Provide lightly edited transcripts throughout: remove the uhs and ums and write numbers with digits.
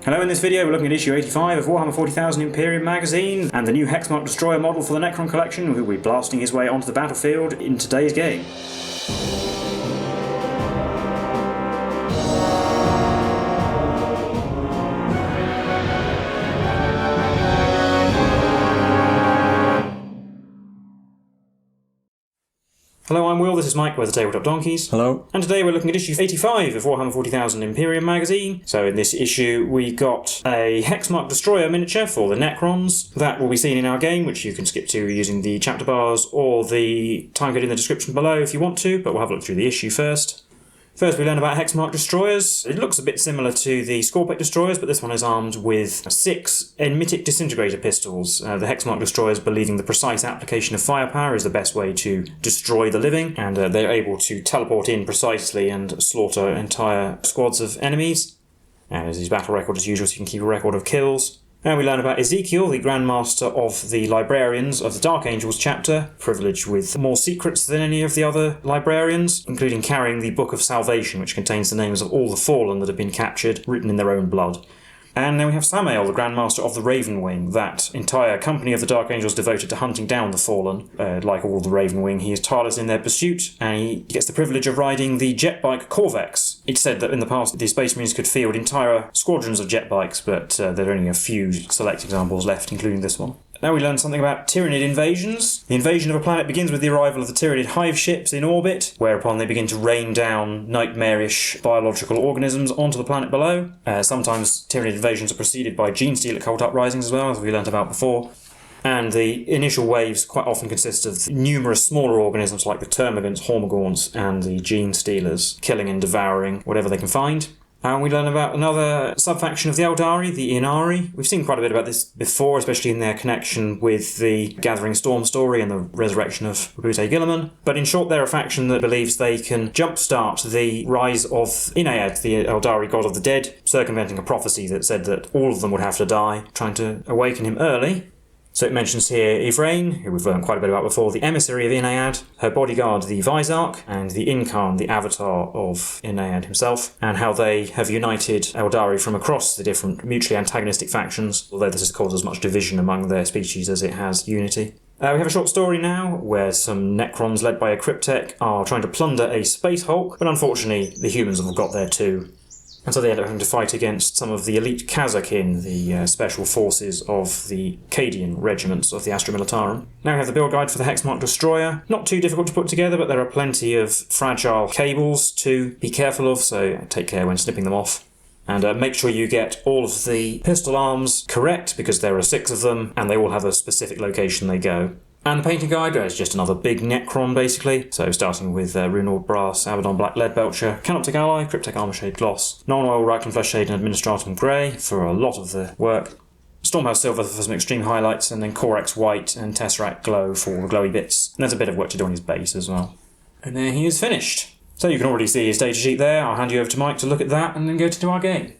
Hello, in this video we're looking at issue 85 of Warhammer 40,000 Imperium magazine and the new Hexmark Destroyer model for the Necron collection, who will be blasting his way onto the battlefield in today's game. Hello, I'm Will, this is Mike, we're the Tabletop Donkeys. Hello. And today we're looking at issue 85 of Warhammer 40,000 Imperium magazine. So in this issue we got a Hexmark Destroyer miniature for the Necrons. That will be seen in our game, which you can skip to using the chapter bars or the time code in the description below if you want to, but we'll have a look through the issue first. First we learn about Hexmark Destroyers. It looks a bit similar to the Scorpic Destroyers, but this one is armed with 6 Enmitic Disintegrator pistols. The Hexmark Destroyers believing the precise application of firepower is the best way to destroy the living, and they're able to teleport in precisely and slaughter entire squads of enemies. And as his battle record as usual, so you can keep a record of kills. And we learn about Ezekiel, the Grand Master of the Librarians of the Dark Angels chapter, privileged with more secrets than any of the other librarians, including carrying the Book of Salvation, which contains the names of all the fallen that have been captured, written in their own blood. And then we have Samael, the Grand Master of the Raven Wing, that entire company of the Dark Angels devoted to hunting down the fallen. Like all the Raven Wing, he is tireless in their pursuit, and he gets the privilege of riding the jet bike Corvex. It's said that in the past the Space Marines could field entire squadrons of jet bikes, but there are only a few select examples left, including this one. Now we learn something about Tyranid invasions. The invasion of a planet begins with the arrival of the Tyranid hive ships in orbit, whereupon they begin to rain down nightmarish biological organisms onto the planet below. Sometimes Tyranid invasions are preceded by gene-stealer cult uprisings as well, as we learnt about before. And the initial waves quite often consist of numerous smaller organisms like the Termagants, Hormagaunts, and the gene-stealers, killing and devouring whatever they can find. And we learn about another sub-faction of the Eldari, the Inari. We've seen quite a bit about this before, especially in their connection with the Gathering Storm story and the resurrection of Primarch Guilliman. But in short, they're a faction that believes they can jumpstart the rise of Inayad, the Eldari god of the dead, circumventing a prophecy that said that all of them would have to die, trying to awaken him early. So it mentions here Ivrain, who we've learned quite a bit about before, the emissary of Inayad, her bodyguard the Vizarch, and the Incarn, the avatar of Inayad himself, and how they have united Eldari from across the different mutually antagonistic factions, although this has caused as much division among their species as it has unity. We have a short story now, where some Necrons led by a Cryptek are trying to plunder a Space Hulk, but unfortunately the humans have got there too. And so they end up having to fight against some of the elite Kazakin, the special forces of the Cadian regiments of the Astra Militarum. Now we have the build guide for the Hexmark Destroyer. Not too difficult to put together, but there are plenty of fragile cables to be careful of, so take care when snipping them off. And make sure you get all of the pistol arms correct, because there are 6 of them, and they all have a specific location they go. And the painting guide is just another big Necron, basically. So starting with Runord Brass, Abaddon Black Lead Belcher, Canoptic Ally, Cryptek Armor Shade Gloss, Non-Oil Reichland Flesh Shade and Administratum Grey for a lot of the work. Stormhouse Silver for some extreme highlights, and then Corax White and Tesseract Glow for all the glowy bits. And there's a bit of work to do on his base as well. And there he is finished. So you can already see his datasheet there. I'll hand you over to Mike to look at that and then go to our game.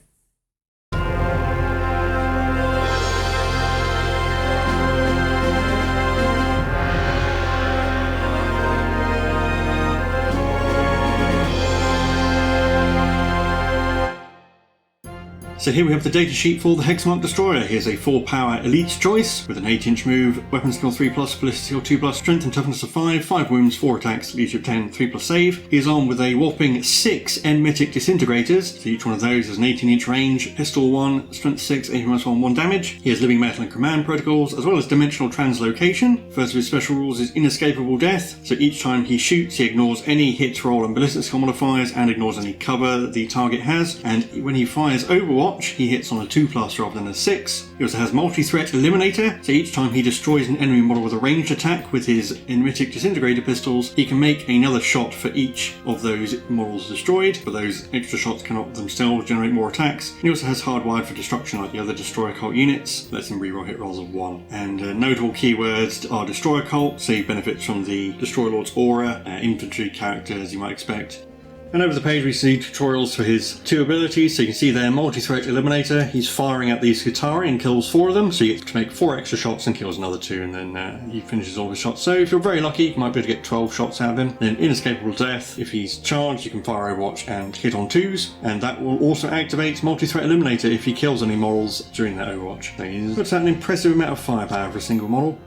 So here we have the datasheet for the Hexmark Destroyer. Here's a 4-power Elite's Choice with an 8-inch move, weapon skill 3+, ballistic skill 2+, strength and toughness of 5, 5 wounds, 4 attacks, leadership 10, 3+ save. He is armed with a whopping 6 Enmitic Disintegrators, so each one of those has an 18-inch range, pistol 1, strength 6, AP-1, 1 damage. He has living metal and command protocols, as well as dimensional translocation. First of his special rules is inescapable death, so each time he shoots he ignores any hit roll and ballistic skill modifiers and ignores any cover the target has, and when he fires Overwatch he hits on a 2+ rather than a 6. He also has multi-threat eliminator, so each time he destroys an enemy model with a ranged attack with his Enmitic Disintegrator pistols, he can make another shot for each of those models destroyed, but those extra shots cannot themselves generate more attacks. And he also has hardwired for destruction like the other Destroyer Cult units, lets him reroll hit rolls of 1. And notable keywords are Destroyer Cult, so he benefits from the Destroyer Lord's aura, infantry character as you might expect. And over the page we see tutorials for his 2 abilities. So you can see there, multi-threat eliminator. He's firing at these Skitarii and kills 4 of them. So you get to make 4 extra shots and kills another 2, and then he finishes all his shots. So if you're very lucky, you might be able to get 12 shots out of him. Then inescapable death. If he's charged, you can fire Overwatch and hit on 2s. And that will also activate multi-threat eliminator if he kills any models during that Overwatch. So he puts out an impressive amount of firepower for a single model.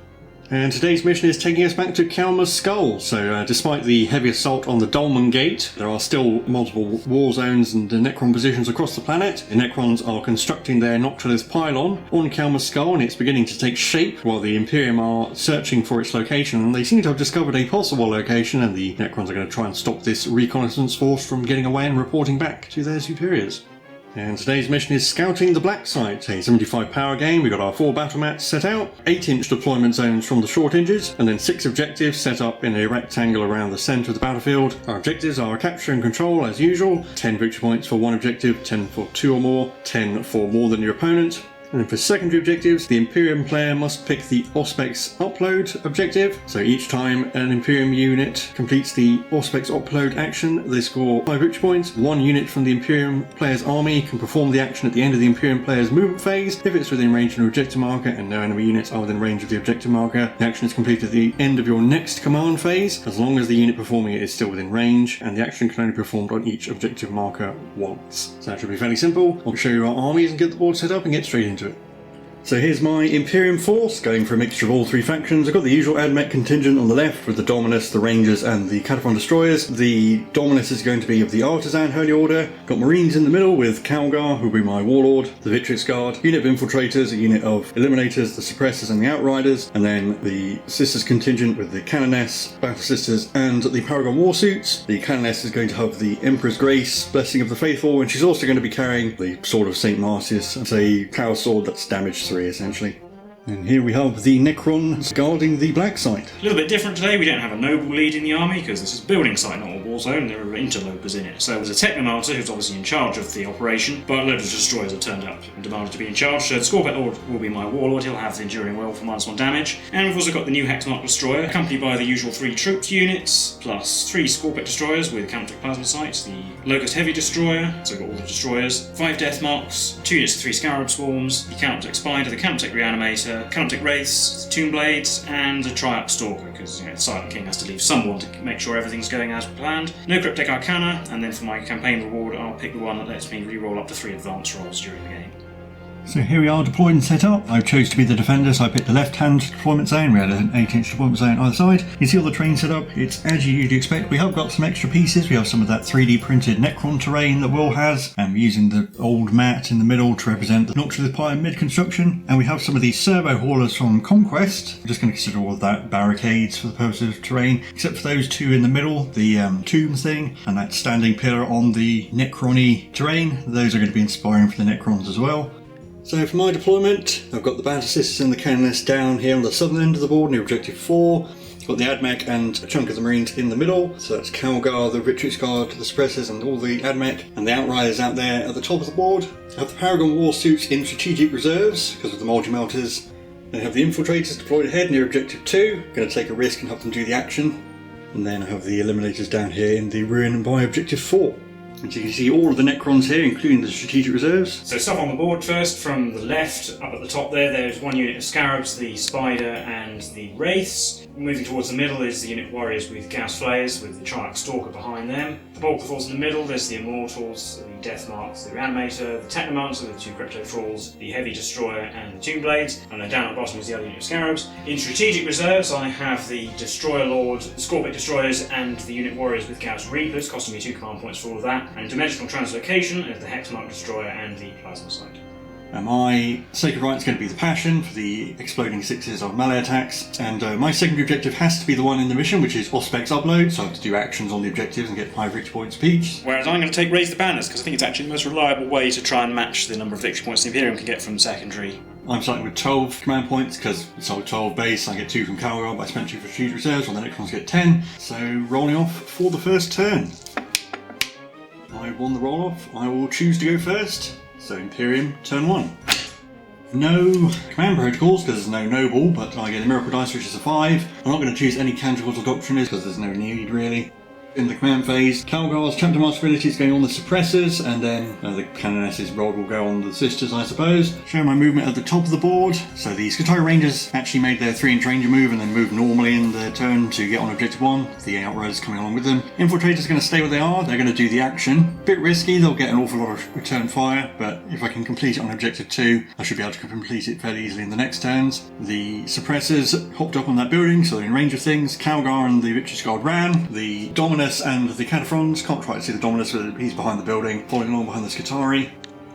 And today's mission is taking us back to Kjalma's skull. So despite the heavy assault on the Dolmen Gate, there are still multiple war zones and Necron positions across the planet. The Necrons are constructing their noctilith pylon on Kjalma's skull, and it's beginning to take shape while the Imperium are searching for its location. And they seem to have discovered a possible location, and the Necrons are going to try and stop this reconnaissance force from getting away and reporting back to their superiors. And today's mission is scouting the black site, a 75 power game. We've got our 4 battle mats set out, 8-inch deployment zones from the short hinges, and then 6 objectives set up in a rectangle around the centre of the battlefield. Our objectives are capture and control as usual, 10 victory points for 1 objective, 10 for 2 or more, 10 for more than your opponent. And then for secondary objectives, the Imperium player must pick the Auspex upload objective. So each time an Imperium unit completes the Auspex upload action, they score 5 victory points. 1 unit from the Imperium player's army can perform the action at the end of the Imperium player's movement phase. If it's within range of an objective marker and no enemy units are within range of the objective marker, the action is completed at the end of your next command phase, as long as the unit performing it is still within range, and the action can only be performed on each objective marker once. So that should be fairly simple. I'll show you our armies and get the board set up and get straight into it. So here's my Imperium force, going for a mixture of all 3 factions. I've got the usual AdMech contingent on the left with the Dominus, the Rangers and the Catapult Destroyers. The Dominus is going to be of the Artisan Holy Order. Got Marines in the middle with Kjalma, who will be my Warlord, the Victrix Guard, unit of Infiltrators, a unit of Eliminators, the Suppressors and the Outriders, and then the Sisters contingent with the Canoness, Battle Sisters and the Paragon Warsuits. The Canoness is going to have the Emperor's Grace, Blessing of the Faithful, and she's also going to be carrying the Sword of St. Martius. It's a power sword that's damaged 3 essentially. And here we have the Necrons guarding the black site. A little bit different today, we don't have a noble leading the army because this is a building site, not a war zone, there are interlopers in it. So there's a Technomancer who's obviously in charge of the operation, but a load of destroyers have turned up and demanded to be in charge. So the Scorpet Lord will be my Warlord, he'll have the Enduring Will for -1 damage. And we've also got the new Hexmark Destroyer, accompanied by the usual 3 troops units, plus 3 Scorpet Destroyers with Counter Plasma Sights, the Locust Heavy Destroyer, so we've got all the destroyers, 5 Death Marks, 2 units of 3 Scarab Swarms, the Counter Spider, the Counter Reanimator, Counter Wraiths, Tomb Blades, and a Triarch Stalker, because the Silent King has to leave someone to make sure everything's going as planned. No Cryptic Arcana, and then for my campaign reward, I'll pick the one that lets me re-roll up to 3 advance rolls during the game. So here we are deployed and set up. I chose to be the defender, so I picked the left-hand deployment zone. We had an 8-inch deployment zone either side. You can see all the terrain set up. It's as you'd expect. We have got some extra pieces. We have some of that 3D printed Necron terrain that Will has. And we're using the old mat in the middle to represent the Noctilith Pyre mid-construction. And we have some of these servo haulers from Conquest. I'm just going to consider all of that barricades for the purposes of terrain, except for those 2 in the middle, the tombs thing, and that standing pillar on the Necron-y terrain. Those are going to be inspiring for the Necrons as well. So for my deployment, I've got the Battle Sisters and the Canoness down here on the southern end of the board near Objective 4. Got the AdMech and a chunk of the Marines in the middle, so that's Kjalma, the Victrix Guard, the Suppressors and all the AdMech, and the Outriders out there at the top of the board. I have the Paragon Warsuits in strategic reserves because of the multi-melters. Then I have the Infiltrators deployed ahead near Objective 2, going to take a risk and help them do the action. And then I have the Eliminators down here in the ruin by Objective 4. And so you can see all of the Necrons here, including the strategic reserves. So stuff on the board first, from the left, up at the top there's 1 unit of Scarabs, the Spider and the Wraiths. Moving towards the middle is the unit Warriors with Gauss Flayers, with the Triarch Stalker behind them. The bulk of the force in the middle, there's the Immortals, the Death Marks, the Reanimator, the Technomancer with 2 Crypto Thralls, the Heavy Destroyer and the Tomb Blades, and then down at the bottom is the other unit of Scarabs. In strategic reserves I have the Destroyer Lord, the Scorpet Destroyers and the unit Warriors with Gauss Reapers, costing me 2 command points for all of that. And Dimensional Translocation is the Hexmark Destroyer and the Plasma Sight. And my Sacred Rite's going to be the Passion for the exploding 6s of melee attacks. And my secondary objective has to be the one in the mission, which is Auspex Upload, so I have to do actions on the objectives and get 5 victory points each. Whereas I'm going to take Raise the Banners, because I think it's actually the most reliable way to try and match the number of victory points the Imperium can get from secondary. I'm starting with 12 command points, because it's all 12 base, I get 2 from Kjalma, but I spent 2 for strategic reserves, while the Necrons get 10. So rolling off for the first turn. I won the roll-off, I will choose to go first. So Imperium, turn 1. No command protocols because there's no noble, but I get a miracle dice which is a 5. I'm not going to choose any canticles or doctrinaries because there's no need really. In the command phase, Kjalma's chapter master abilities going on the suppressors, and then the canoness's rod will go on the sisters, I suppose. Showing my movement at the top of the board. So the Skitarii Rangers actually made their 3-inch ranger move and then moved normally in their turn to get on objective 1. The Outriders coming along with them. Infiltrators are going to stay where they are. They're going to do the action. Bit risky, they'll get an awful lot of return fire, but if I can complete it on objective 2, I should be able to complete it fairly easily in the next turns. The suppressors hopped up on that building, so they're in range of things. Kjalma and the Victor's Guard ran. The Dominus and the Cataphrons, can't quite see the Dominus, but he's behind the building, following along behind the Skitarii.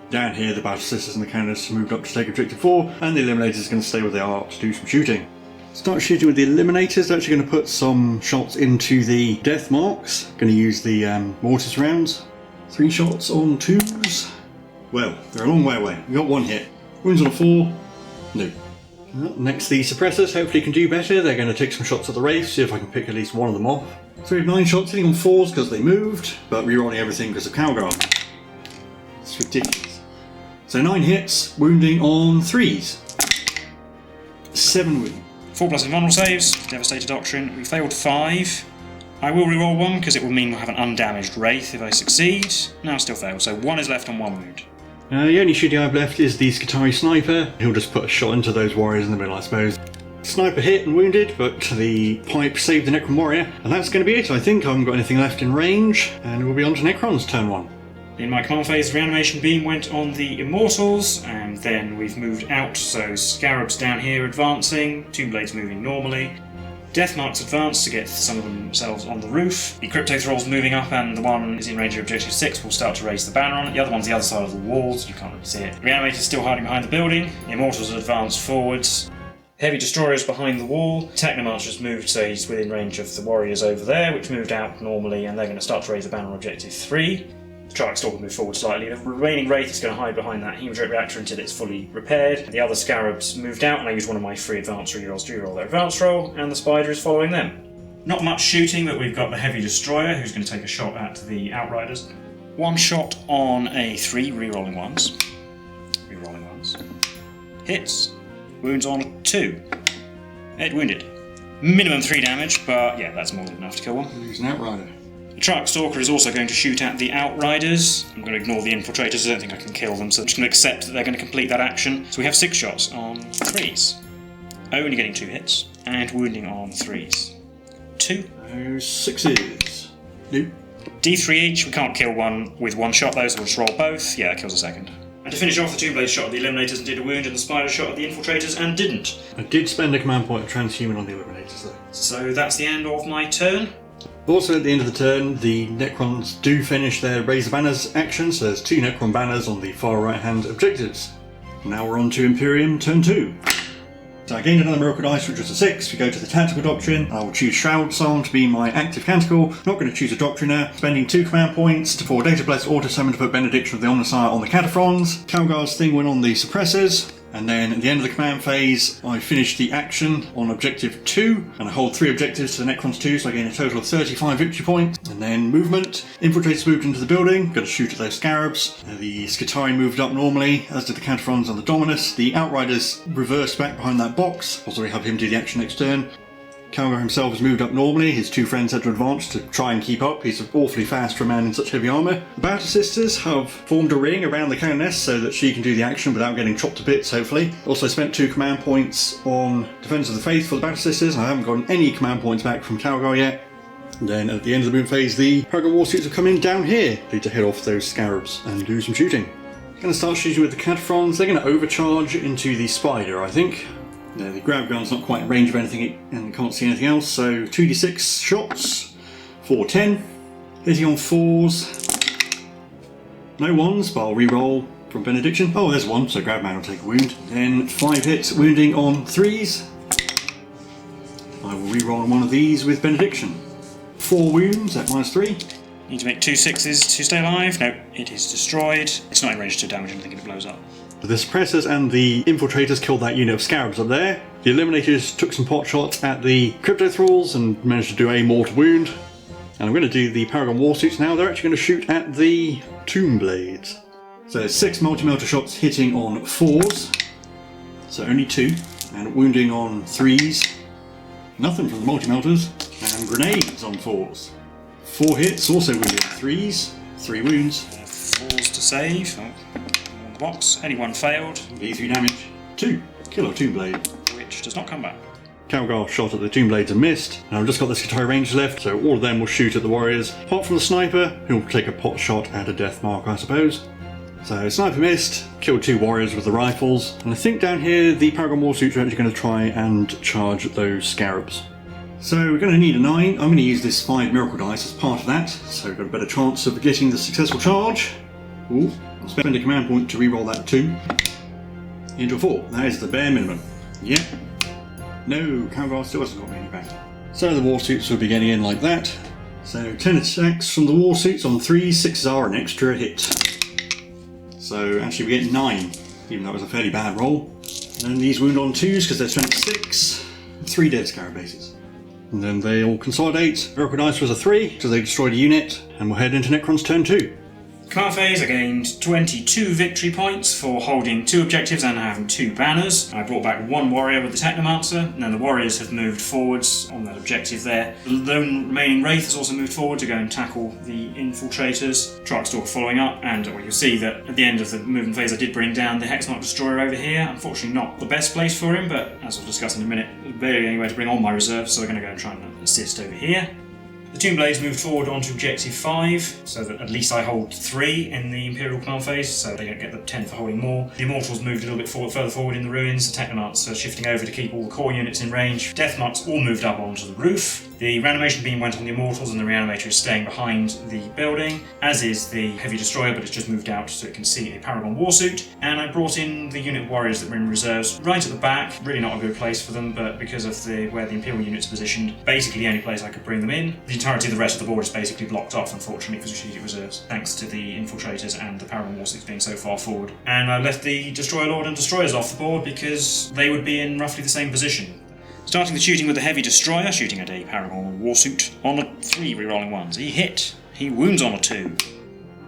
Down here, the Battle Sisters and the Canoness moved up to take objective 4, and the Eliminators are going to stay where they are to do some shooting. Start shooting with the Eliminators. They're actually going to put some shots into the death marks. Going to use the mortis rounds. 3 shots on 2s. Well, they're a long way away. We got 1 hit. Wounds on a 4. No. Next, the Suppressors hopefully can do better. They're going to take some shots at the Wraith, see if I can pick at least one of them off. So we have 9 shots hitting on 4s because they moved, but rerolling everything because of Kjalma. It's ridiculous. So 9 hits, wounding on 3s. 7 wounds. 4+ invulnerable saves, Devastator Doctrine. We failed 5. I will reroll 1 because it will mean we'll have an undamaged Wraith if I succeed. No, I still failed, so 1 is left on 1 wound. The only shooting I have left is the Skitarii Sniper. He'll just put a shot into those warriors in the middle, I suppose. Sniper hit and wounded, but the pipe saved the Necron warrior. And that's going to be it, I think. I haven't got anything left in range, and we'll be on to Necrons turn 1. In my command phase, the reanimation beam went on the Immortals, and then we've moved out, so Scarabs down here advancing, Tomb Blades moving normally. Deathmarks advance to get some of themselves on the roof. The Crypto Thrall's moving up, and the one is in range of objective 6 will start to raise the banner on it. The other one's the other side of the walls, you can't really see it. Reanimator's still hiding behind the building. The Immortals advance forwards. Heavy Destroyer's behind the wall. Technomancer's moved, so he's within range of the warriors over there, which moved out normally, and they're going to start to raise the banner on objective 3. The Triarch Stalker will move forward slightly. The remaining Wraith is going to hide behind that Hemodrip reactor until it's fully repaired. The other Scarabs moved out, and I used one of my free advanced rerolls to reroll their advanced roll, and the Spider is following them. Not much shooting, but we've got the Heavy Destroyer, who's going to take a shot at the Outriders. 1 shot on a 3, rerolling 1s. Rerolling 1s. Hits. Wounds on a 2. 8 wounded. Minimum 3 damage, but yeah, that's more than enough to kill one. Lose an Outrider. The Triarch Stalker is also going to shoot at the Outriders. I'm going to ignore the Infiltrators, I don't think I can kill them, so I'm just going to accept that they're going to complete that action. So we have 6 shots on 3s. Only getting 2 hits, and wounding on 3s. 2. Those 6s. Nope. D3 each, we can't kill one with 1 shot though, so we'll just roll both. Yeah, that kills a second. And to finish off, the Tomb Blade shot at the Eliminators and did a wound, and the Spider shot at the Infiltrators and didn't. I did spend a command point of Transhuman on the Eliminators though. So that's the end of my turn. Also at the end of the turn, the Necrons do finish their Raise the Banners action, so there's 2 Necron banners on the far right hand objectives. Now we're on to Imperium turn 2. So I gained another Miracle Dice, which was a 6. We go to the Tactical Doctrine. I will choose Shroud Song to be my active canticle. Not going to choose a Doctrine now. Spending 2 command points for Data Bless Auto Summon to put Benediction of the Omnissiah on the Cataphrons. Kjalma's thing went on the Suppressors. And then at the end of the command phase, I finished the action on objective 2, and I hold 3 objectives to the Necrons 2, so I gain a total of 35 victory points. And then movement. Infiltrators moved into the building, got to shoot at those Scarabs. The Skitarii moved up normally, as did the Cataphrons and the Dominus. The Outriders reversed back behind that box, also we have him do the action next turn. Kjalma himself has moved up normally, his 2 friends had to advance to try and keep up. He's awfully fast for a man in such heavy armour. The Battle Sisters have formed a ring around the Canoness so that she can do the action without getting chopped to bits, hopefully. Also spent 2 command points on Defence of the Faith for the Battle Sisters. I haven't gotten any command points back from Kjalma yet. And then at the end of the moon phase, the Paragon Warsuits have come in down here. Need to head off those Scarabs and do some shooting. Going to start shooting with the Cataphrons. They're going to overcharge into the Spider, I think. The grab gun's not quite in range of anything and can't see anything else, so 2d6 shots, 4, 10. Hitting on 4s. No 1s, but I'll re-roll from Benediction. Oh, there's 1, so Grabman will take a wound. Then 5 hits, wounding on 3s. I will re-roll on one of these with Benediction. 4 wounds at -3. Need to make 2 6s to stay alive. No, it is destroyed. It's not in range to damage anything if it blows up. The Suppressors and the Infiltrators killed that unit of Scarabs up there. The Eliminators took some pot shots at the Crypto Thralls and managed to do a mortal wound. And I'm going to do the Paragon Warsuits now. They're actually going to shoot at the Tomb Blades. So 6 multi-melter shots hitting on 4s. So only 2. And wounding on 3s. Nothing from the multi-melters. And grenades on 4s. 4 hits, also wounded on 3s. 3 wounds. 4s to save. On the box. Only 1 failed. D3 damage. 2. Kill of Tomb Blade. Which does not come back. Calgar shot at the Tomb Blades and missed, and I've just got the Skitarii Rangers left, so all of them will shoot at the warriors, apart from the sniper, who will take a pot shot at a death mark, I suppose. So sniper missed, killed 2 warriors with the rifles, and I think down here the Paragon Warsuits are actually going to try and charge those scarabs. So we're going to need a 9. I'm going to use this 5 miracle dice as part of that, so we've got a better chance of getting the successful charge. Ooh, I'll spend a command point to reroll that 2. Into a 4. That is the bare minimum. Yep. No, Calgar still hasn't got me any back. So the Warsuits will be getting in like that. So 10 attacks from the Warsuits on 3, 6s are an extra hit. So actually we get 9, even though it was a fairly bad roll. And then these wound on 2s because they're strength 6. 3 dead scarab bases. And then they all consolidate. Miracle Dice was a 3 because they destroyed a unit. And we'll head into Necron's turn 2. Command phase, I gained 22 victory points for holding 2 objectives and having 2 banners. I brought back 1 warrior with the Technomancer, and then the warriors have moved forwards on that objective there. The lone remaining Wraith has also moved forward to go and tackle the infiltrators. Darkstalker following up, and you'll see that at the end of the movement phase I did bring down the Hexmark Destroyer over here. Unfortunately not the best place for him, but as I'll discuss in a minute, barely anywhere to bring on my reserves, so we're going to go and try and assist over here. The Tomb Blades moved forward onto Objective 5, so that at least I hold 3 in the Imperial command phase, so they don't get the 10 for holding more. The Immortals moved a little bit further forward in the ruins, the Technomants are shifting over to keep all the core units in range. Deathmarks all moved up onto the roof. The reanimation beam went on the Immortals and the reanimator is staying behind the building, as is the Heavy Destroyer, but it's just moved out so it can see a Paragon Warsuit. And I brought in the unit warriors that were in reserves right at the back. Really not a good place for them, but because of where the Imperial units are positioned, basically the only place I could bring them in. The entirety of the rest of the board is basically blocked off, unfortunately, for strategic reserves, thanks to the Infiltrators and the Paragon Warsuits being so far forward. And I left the Destroyer Lord and Destroyers off the board because they would be in roughly the same position. Starting the shooting with the Heavy Destroyer, shooting at a Paragon Warsuit on a 3 rerolling 1s. He hit. He wounds on a 2.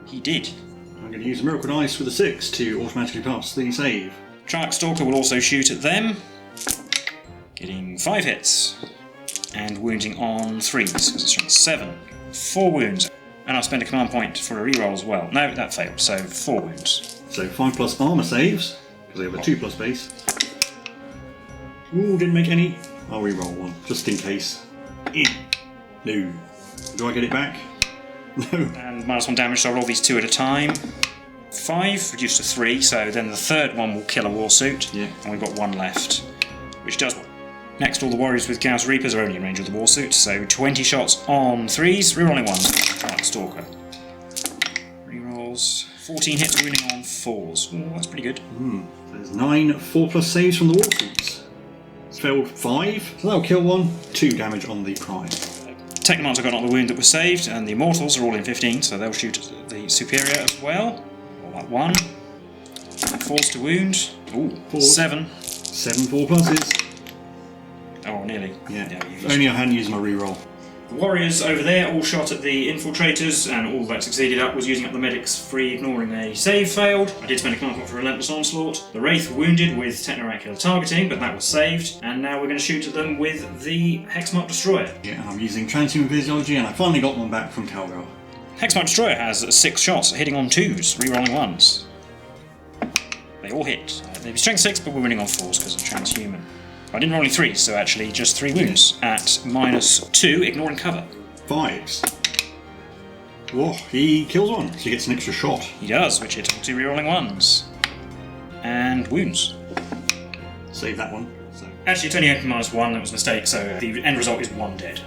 He did. I'm going to use a Miracle Dice with a 6 to automatically pass the save. Darkstalker will also shoot at them, getting 5 hits and wounding on 3s because it's strength 7. 4 wounds. And I'll spend a command point for a reroll as well. No, that failed, so 4 wounds. So 5+ armour saves, because they have a 2+ base. Ooh, didn't make any. I'll reroll 1, just in case. No. Do I get it back? No. And -1 damage, so I'll roll these 2 at a time. 5, reduced to 3, so then the third one will kill a Warsuit. Yeah. And we've got 1 left, which does one. Next, all the warriors with Chaos Reapers are only in range of the Warsuit, so 20 shots on 3s, rerolling 1s. Darkstalker. Rerolls. 14 hits, wounding on 4s. Ooh, that's pretty good. There's 9 4+ saves from the Warsuits. Failed 5, so that'll kill 1. 2 damage on the Prime. Technomancer got on the wound that was saved, and the Immortals are all in 15, so they'll shoot at the Superior as well. Roll that 1. 4s to wound. Ooh, 7. 7 4+s. Oh, nearly. Yeah. Only I hadn't used my reroll. The warriors over there all shot at the infiltrators, and all that succeeded up was using up the medics free, ignoring a save failed. I did spend a command point for Relentless Onslaught. The Wraith were wounded with Technoracular targeting, but that was saved, and now we're going to shoot at them with the Hexmark Destroyer. Yeah, I'm using Transhuman Physiology, and I finally got one back from Calgar. Hexmark Destroyer has 6 shots, hitting on 2s, rerolling 1s. They all hit. They'd be strength 6, but we're winning on 4s because of Transhuman. I didn't roll any 3s, so actually just 3 wounds at -2, ignoring cover. 5s. Whoa, he kills 1, so he gets an extra shot. He does, which hits on 2 rerolling 1s. And wounds. Save that one. So. Actually, it's only open -1, that was a mistake, so the end result is 1 dead.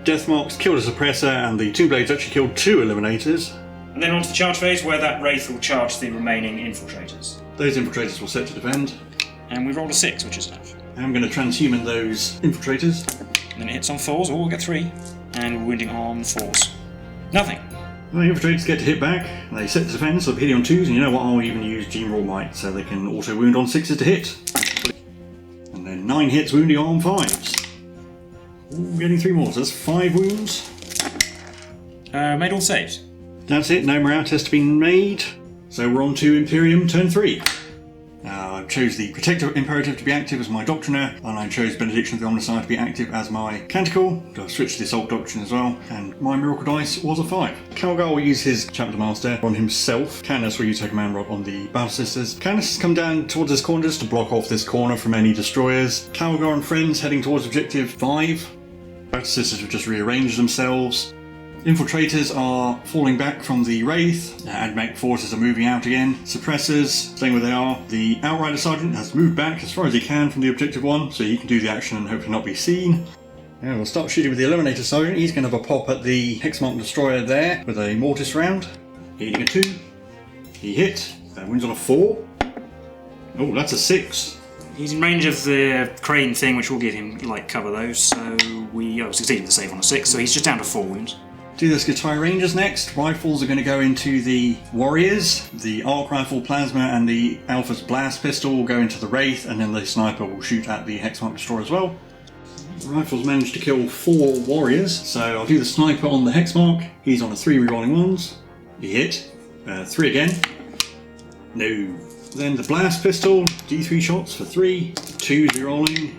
Deathmarks killed a Suppressor, and the Tomb Blades actually killed 2 Eliminators. And then on to the charge phase, where that Wraith will charge the remaining Infiltrators. Those Infiltrators will set to defend. And we rolled a 6, which is enough. I'm going to transhuman those Infiltrators. And then it hits on 4s, we'll get 3. And we're wounding on 4s. Nothing. The Infiltrators get to hit back, they set to defend, so they're hitting on 2s, and you know what, I'll even use Gene Raw Might, so they can auto wound on 6s to hit. And then 9 hits wounding on 5s. Ooh, getting 3 more, so that's 5 wounds. Made all saves. That's it, no morale test has been made. So we're on to Imperium turn 3. I chose the Protector Imperative to be active as my Doctriner, and I chose Benediction of the Omnissiah to be active as my Canticle. I switched to the Assault Doctrine as well, and my Miracle Dice was a 5. Kjalma will use his Chapter Master on himself. Canis will use her Command Rod on the Battle Sisters. Canis has come down towards this corner just to block off this corner from any destroyers. Kjalma and friends heading towards Objective 5. Battle Sisters have just rearranged themselves. Infiltrators are falling back from the Wraith. AdMech forces are moving out again. Suppressors staying where they are. The Outrider Sergeant has moved back as far as he can from the Objective 1, so he can do the action and hopefully not be seen. And we'll start shooting with the Eliminator Sergeant. He's going to have a pop at the Hexmark Destroyer there with a Mortis round. Hitting a 2. He hit. Wins on a 4. Oh, that's a 6. He's in range of the crane thing, which will give him light cover though, so we succeeded with the save on a 6, so he's just down to 4 wounds. Do the Skitarii Rangers next. Rifles are going to go into the Warriors. The Arc Rifle, Plasma and the Alpha's Blast Pistol will go into the Wraith, and then the Sniper will shoot at the Hexmark Destroyer as well. The Rifles managed to kill 4 Warriors, so I'll do the Sniper on the Hexmark. He's on a 3 rerolling ones. He hit. 3 again. No. Then the Blast Pistol, D3 shots for 3. 2s rerolling.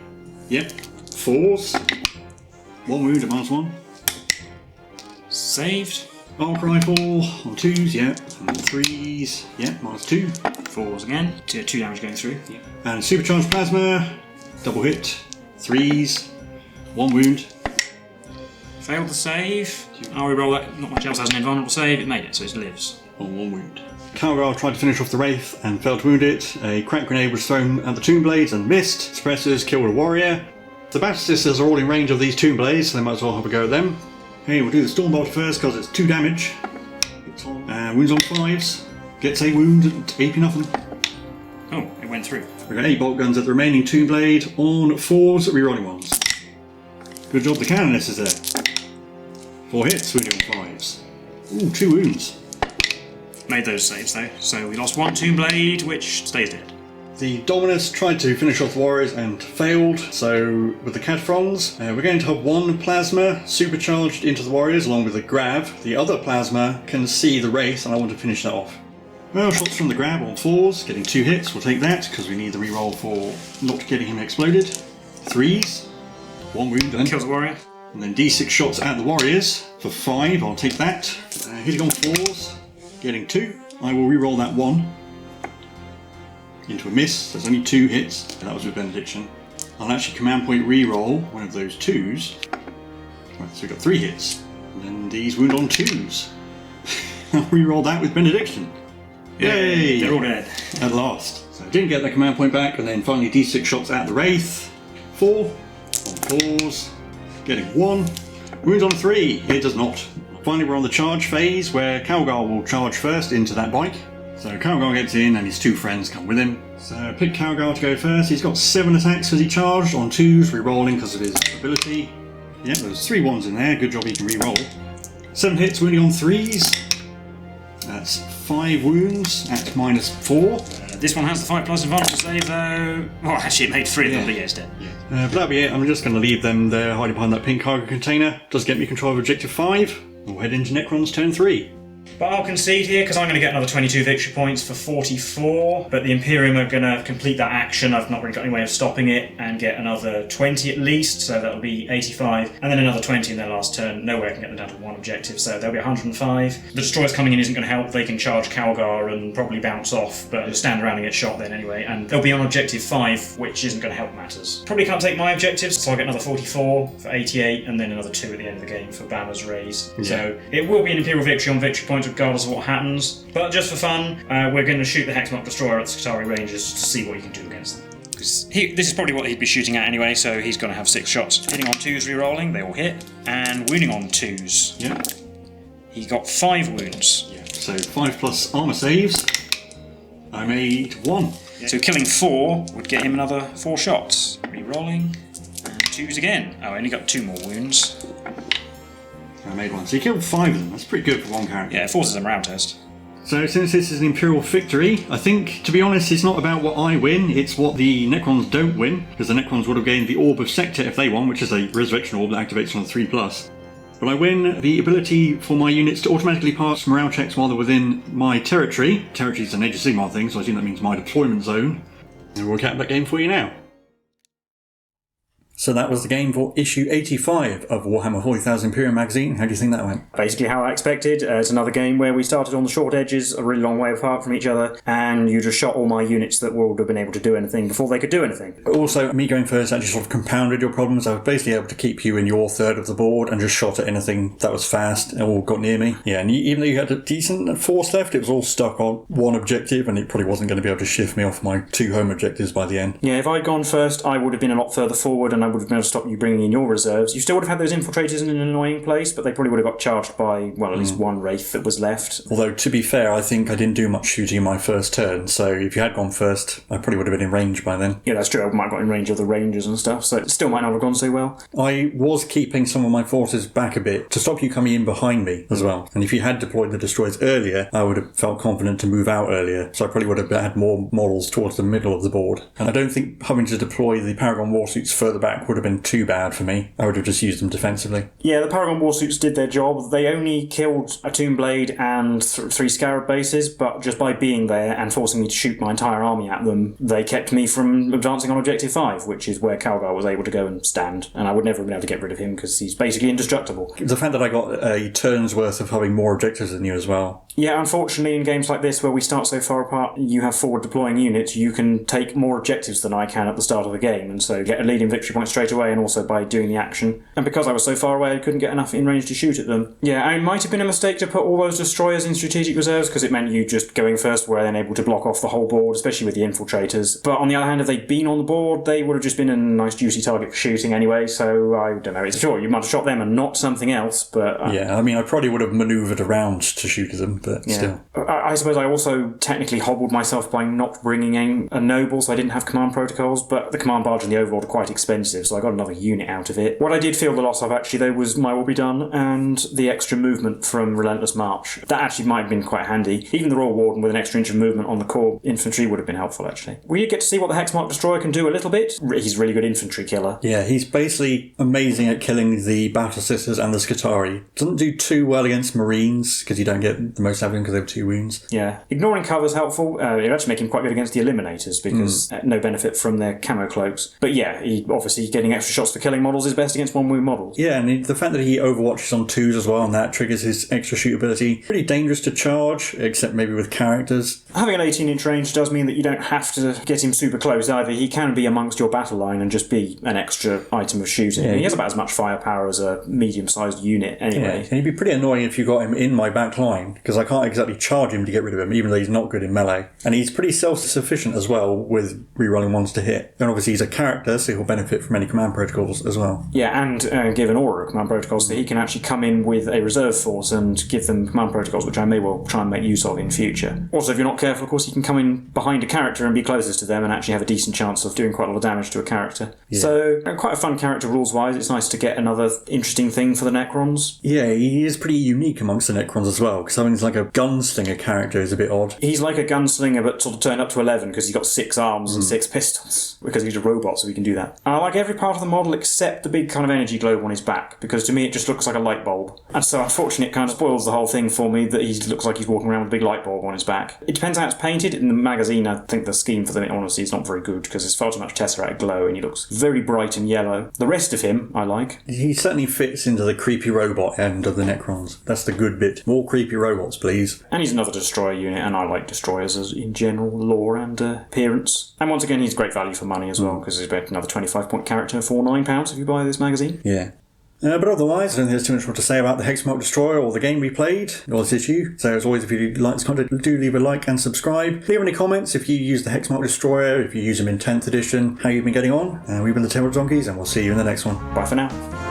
Yep. 4s. 1 wound at -1. Saved. Arc Rifle on 2s, yep. And 3s, yep, -2. 4s again. 2 damage going through. Yep. And Supercharged Plasma, double hit. 3s, 1 wound. Failed the save. I'll re-roll that. Not much else has an invulnerable save. It made it, so it lives. On 1 wound. Kjalma tried to finish off the Wraith and failed to wound it. A crack grenade was thrown at the Tomb Blades and missed. Suppressors killed a Warrior. The Battle Sisters are all in range of these Tomb Blades, so they might as well have a go at them. Okay, we'll do the Stormbolt first because it's 2 damage. Wounds on 5s. Gets a wound at AP nothing. Oh, it went through. We've got 8 bolt guns at the remaining Tomb Blade on 4s, rerolling ones. Good job, the Canoness is there. 4 hits, wounding on 5s. Ooh, 2 wounds. Made those saves though, so we lost 1 Tomb Blade, which stays dead. The Dominus tried to finish off the Warriors and failed, so with the Cataphrons, we're going to have 1 Plasma supercharged into the Warriors along with the Grab. The other Plasma can see the Wraith and I want to finish that off. Well, shots from the Grab on 4s, getting 2 hits, we'll take that because we need the reroll for not getting him exploded. 3s, 1 wound done. Kills the Warrior. And then D6 shots at the Warriors for 5, I'll take that. Hitting on 4s, getting 2. I will reroll that 1. Into a miss, there's only 2 hits, that was with Benediction. I'll actually command point reroll one of those 2s. Right, so we've got 3 hits. And then these wound on 2s. I'll reroll that with Benediction. Yay! They're all dead. At last. So I didn't get the command point back, and then finally D6 shots at the Wraith. 4 on 4s, getting 1. Wounds on 3, it does not. Finally we're on the charge phase where Kjalma will charge first into that bike. So Kjalma gets in and his 2 friends come with him. So pick Kjalma to go first. He's got 7 attacks because he charged on 2s, re-rolling because of his ability. Yeah, there's 3 1s in there. Good job he can re-roll. 7 hits, wounding on 3s. That's 5 wounds at -4. This one has the 5+ invulnerable save though. Well, actually it made 3 of them, but yeah, it's dead. But that'll be it. I'm just going to leave them there hiding behind that pink cargo container. Does get me control of Objective 5. We'll head into Necron's turn 3. But I'll concede here because I'm going to get another 22 victory points for 44. But the Imperium are going to complete that action. I've not really got any way of stopping it, and get another 20 at least. So that'll be 85, and then another 20 in their last turn. No way I can get them down to 1 objective, so there'll be 105. The destroyers coming in isn't going to help. They can charge Kjalma and probably bounce off, but stand around and get shot then anyway. And they'll be on objective 5, which isn't going to help matters. Probably can't take my objectives, so I'll get another 44 for 88, and then another 2 at the end of the game for Bama's raise. Yeah. So it will be an Imperial victory on victory points regardless of what happens. But just for fun, we're going to shoot the Hexmark Destroyer at the Skitarii Rangers to see what he can do against them. Because this is probably what he'd be shooting at anyway, so he's going to have 6 shots. Hitting on 2s, re-rolling, they all hit. And wounding on 2s. Yeah. He got 5 wounds. Yeah. So 5+ armour saves. I made 1. Yeah. So killing 4 would get him another 4 shots. Re-rolling. And 2s again. Oh, I only got 2 more wounds. I made 1. So you killed 5 of them. That's pretty good for 1 character. Yeah, it forces a morale test. So since this is an Imperial victory, I think, to be honest, it's not about what I win, it's what the Necrons don't win, because the Necrons would have gained the Orb of Sector if they won, which is a Resurrection Orb that activates on the 3+. But I win the ability for my units to automatically pass morale checks while they're within my territory. Territory is an Age of Sigmar thing, so I assume that means my deployment zone. And we'll cap that game for you now. So that was the game for issue 85 of Warhammer 40,000 Imperium magazine. How do you think that went? Basically how I expected. It's another game where we started on the short edges, a really long way apart from each other, and you just shot all my units that would have been able to do anything before they could do anything. But also, me going first actually sort of compounded your problems. I was basically able to keep you in your third of the board and just shot at anything that was fast and all got near me. Yeah, and even though you had a decent force left, it was all stuck on one objective, and it probably wasn't going to be able to shift me off my 2 home objectives by the end. Yeah, if I'd gone first, I would have been a lot further forward, and I would have been able to stop you bringing in your reserves. You still would have had those infiltrators in an annoying place, but they probably would have got charged by, well, at least one wraith that was left. Although, to be fair, I think I didn't do much shooting in my first turn, so if you had gone first, I probably would have been in range by then. Yeah, that's true. I might have got in range of the rangers and stuff, so it still might not have gone so well. I was keeping some of my forces back a bit to stop you coming in behind me as well. And if you had deployed the destroyers earlier, I would have felt confident to move out earlier, so I probably would have had more models towards the middle of the board. And I don't think having to deploy the Paragon Warsuits further back would have been too bad for me. I would have just used them defensively. Yeah, the Paragon Warsuits did their job. They only killed a Tomb Blade and 3 Scarab bases, but just by being there and forcing me to shoot my entire army at them, they kept me from advancing on Objective 5, which is where Kjalma was able to go and stand. And I would never have been able to get rid of him because he's basically indestructible. The fact that I got a turn's worth of having more objectives than you as well. Yeah, unfortunately, in games like this where we start so far apart, you have forward deploying units, you can take more objectives than I can at the start of the game, and so get a leading victory point straight away, and also by doing the action. And because I was so far away, I couldn't get enough in range to shoot at them. Yeah, it might have been a mistake to put all those destroyers in strategic reserves, because it meant you just going first were then able to block off the whole board, especially with the infiltrators. But on the other hand, if they'd been on the board, they would have just been a nice juicy target for shooting anyway, so I don't know. It's sure, you might have shot them and not something else, but... yeah, I mean, I probably would have manoeuvred around to shoot at them, but still. I suppose I also technically hobbled myself by not bringing in a noble, so I didn't have command protocols, but the command barge and the overlord are quite expensive, so I got another unit out of it. What I did feel the loss of, actually, though, was my will be done and the extra movement from Relentless March. That actually might have been quite handy. Even the Royal Warden with an extra inch of movement on the core infantry would have been helpful, actually. We did get to see what the Hexmark Destroyer can do a little bit. He's a really good infantry killer. Yeah, he's basically amazing at killing the Battle Sisters and the Scutari. Doesn't do too well against Marines, because you don't get the most out of him because they have 2 wounds. Yeah. Ignoring cover is helpful. It actually make him quite good against the Eliminators, because no benefit from their camo cloaks. But yeah, he obviously getting extra shots for killing models is best against 1 wound models. Yeah, and the fact that he overwatches on 2s as well, and that triggers his extra shootability. Pretty dangerous to charge, except maybe with characters. Having an 18-inch range does mean that you don't have to get him super close either. He can be amongst your battle line and just be an extra item of shooting. Yeah, he has about as much firepower as a medium-sized unit anyway. Yeah, and he'd be pretty annoying if you got him in my back line, because I can't exactly charge him to get rid of him, even though he's not good in melee. And he's pretty self-sufficient as well with rerolling ones to hit. And obviously he's a character, so he'll benefit from any command protocols as well. Yeah, and give an aura of command protocols, so he can actually come in with a reserve force and give them command protocols, which I may well try and make use of in future. Also, if you're not careful, of course, you can come in behind a character and be closest to them and actually have a decent chance of doing quite a lot of damage to a character. Yeah. So, quite a fun character rules-wise. It's nice to get another interesting thing for the Necrons. Yeah, he is pretty unique amongst the Necrons as well, because having like a gunslinger character is a bit odd. He's like a gunslinger, but sort of turned up to 11, because he's got 6 arms and 6 pistols, because he's a robot, so he can do that. And I like every part of the model except the big kind of energy globe on his back, because to me it just looks like a light bulb. And so unfortunately it kind of spoils the whole thing for me that he looks like he's walking around with a big light bulb on his back. It depends how it's painted. In the magazine, I think the scheme for them, honestly, is not very good, because there's far too much Tesseract glow and he looks very bright and yellow. The rest of him, I like. He certainly fits into the creepy robot end of the Necrons. That's the good bit. More creepy robots, please. And he's another destroyer unit, and I like destroyers as in general lore and appearance. And once again, he's great value for money as well, because he's another 25-point character for £9 if you buy this magazine. Yeah. But otherwise, I don't think there's too much more to say about the Hexmark Destroyer or the game we played, or this issue. So as always, if you like this content, do leave a like and subscribe. Leave any comments if you use the Hexmark Destroyer, if you use them in 10th edition, how you've been getting on. We've been the Tabletop Donkeys, and we'll see you in the next one. Bye for now.